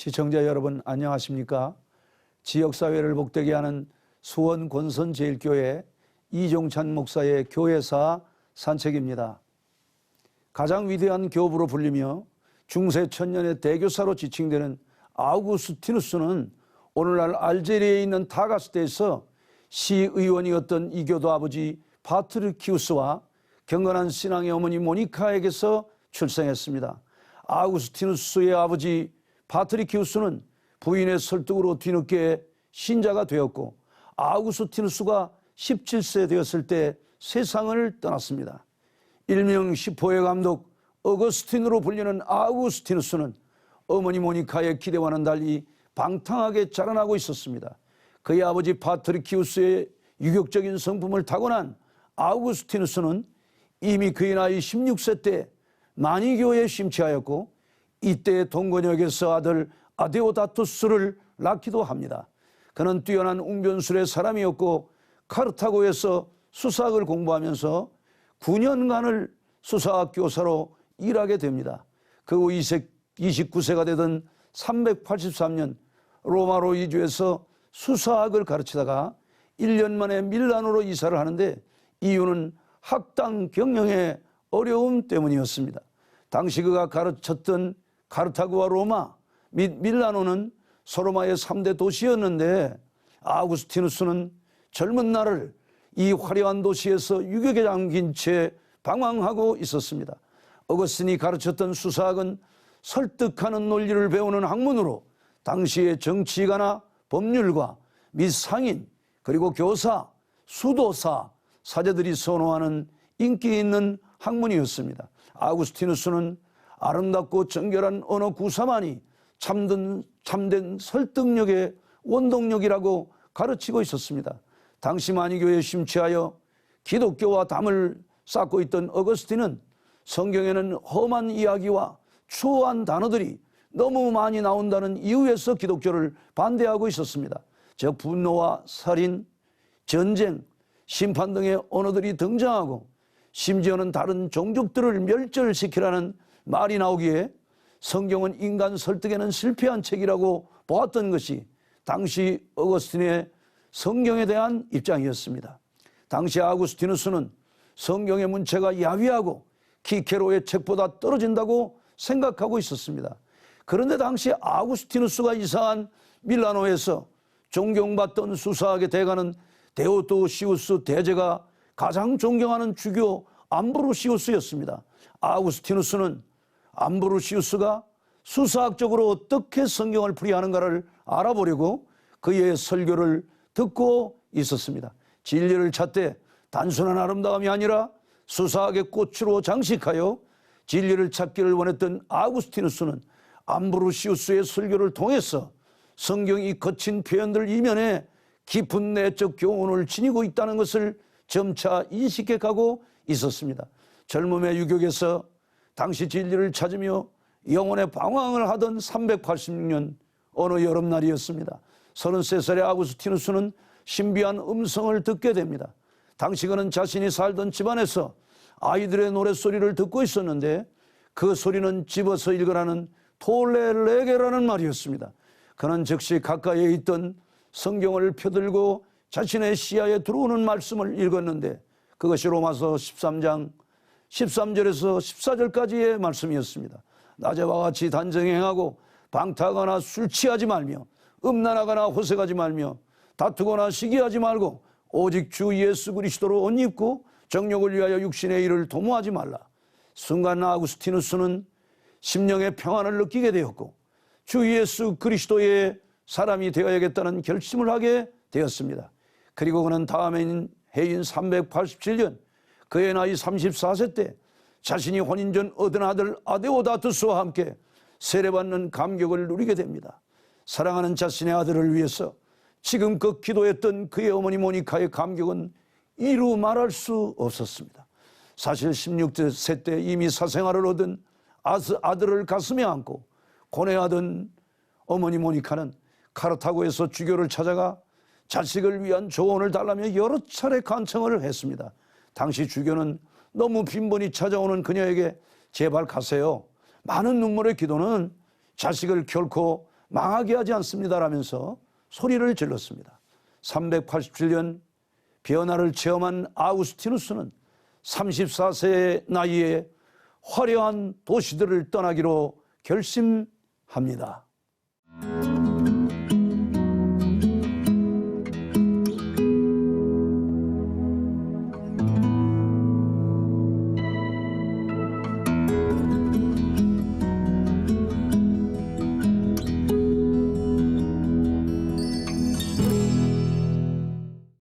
시청자 여러분 안녕하십니까? 지역사회를 복되게 하는 수원 권선제일교회 이종찬 목사의 교회사 산책입니다. 가장 위대한 교부로 불리며 중세 천년의 대교사로 지칭되는 아우구스티누스는 오늘날 알제리에 있는 타가스대에서 시의원이었던 이교도 아버지 파트르키우스와 경건한 신앙의 어머니 모니카에게서 출생했습니다. 아우구스티누스의 아버지 파트리키우스는 부인의 설득으로 뒤늦게 신자가 되었고 아우구스티누스가 17세 되었을 때 세상을 떠났습니다. 일명 시포의 감독 어거스틴으로 불리는 아우구스티누스는 어머니 모니카의 기대와는 달리 방탕하게 자라나고 있었습니다. 그의 아버지 파트리키우스의 유격적인 성품을 타고난 아우구스티누스는 이미 그의 나이 16세 때 마니교에 심취하였고 이때 동건역에서 아들 아데오다투스를 낳기도 합니다. 그는 뛰어난 웅변술의 사람이었고 카르타고에서 수사학을 공부하면서 9년간을 수사학 교사로 일하게 됩니다. 그 후 29세가 되던 383년 로마로 이주해서 수사학을 가르치다가 1년 만에 밀라노로 이사를 하는데 이유는 학당 경영의 어려움 때문이었습니다. 당시 그가 가르쳤던 카르타고와 로마 및 밀라노는 소로마의 3대 도시였는데 아우구스티누스는 젊은 날을 이 화려한 도시에서 유격에 잠긴 채 방황하고 있었습니다. 어거스틴이 가르쳤던 수사학은 설득하는 논리를 배우는 학문으로 당시의 정치가나 법률가 및 상인 그리고 교사, 수도사, 사제들이 선호하는 인기 있는 학문이었습니다. 아우구스티누스는 아름답고 정결한 언어 구사만이 참된 설득력의 원동력이라고 가르치고 있었습니다. 당시 마니교에 심취하여 기독교와 담을 쌓고 있던 어거스틴은 성경에는 험한 이야기와 추오한 단어들이 너무 많이 나온다는 이유에서 기독교를 반대하고 있었습니다. 즉 분노와 살인, 전쟁, 심판 등의 언어들이 등장하고 심지어는 다른 종족들을 멸절시키라는 말이 나오기에 성경은 인간 설득에는 실패한 책이라고 보았던 것이 당시 어거스틴의 성경에 대한 입장이었습니다. 당시 아우구스티누스는 성경의 문체가 야위하고 키케로의 책보다 떨어진다고 생각하고 있었습니다. 그런데 당시 아우구스티누스가 이사한 밀라노에서 존경받던 수사학의 대가는 데오도시우스 대제가 가장 존경하는 주교 암브로시우스였습니다. 아우구스티누스는 암브로시우스가 수사학적으로 어떻게 성경을 풀이하는가를 알아보려고 그의 설교를 듣고 있었습니다. 진리를 찾되 단순한 아름다움이 아니라 수사학의 꽃으로 장식하여 진리를 찾기를 원했던 아우구스티누스는 암브로시우스의 설교를 통해서 성경이 거친 표현들 이면에 깊은 내적 교훈을 지니고 있다는 것을 점차 인식해 가고 있었습니다. 젊음의 유격에서 당시 진리를 찾으며 영혼의 방황을 하던 386년 어느 여름날이었습니다. 33살의 아우구스티누스는 신비한 음성을 듣게 됩니다. 당시 그는 자신이 살던 집안에서 아이들의 노랫소리를 듣고 있었는데 그 소리는 집어서 읽으라는 톨레레게라는 말이었습니다. 그는 즉시 가까이에 있던 성경을 펴들고 자신의 시야에 들어오는 말씀을 읽었는데 그것이 로마서 13장 13절에서 14절까지의 말씀이었습니다. 낮에와 같이 단정히 행하고 방탕하거나 술 취하지 말며 음란하거나 호색하지 말며 다투거나 시기하지 말고 오직 주 예수 그리스도로 옷 입고 정욕을 위하여 육신의 일을 도모하지 말라. 순간 아우구스티누스는 심령의 평안을 느끼게 되었고 주 예수 그리스도의 사람이 되어야겠다는 결심을 하게 되었습니다. 그리고 그는 다음해인 해인 387년 그의 나이 34세 때 자신이 혼인 전 얻은 아들 아데오다투스와 함께 세례받는 감격을 누리게 됩니다. 사랑하는 자신의 아들을 위해서 지금껏 기도했던 그의 어머니 모니카의 감격은 이루 말할 수 없었습니다. 사실 16세 때 이미 사생활을 얻은 아들을 가슴에 안고 고뇌하던 어머니 모니카는 카르타고에서 주교를 찾아가 자식을 위한 조언을 달라며 여러 차례 간청을 했습니다. 당시 주교는 너무 빈번히 찾아오는 그녀에게 제발 가세요. 많은 눈물의 기도는 자식을 결코 망하게 하지 않습니다라면서 소리를 질렀습니다. 387년 변화를 체험한 아우구스티누스는 34세의 나이에 화려한 도시들을 떠나기로 결심합니다.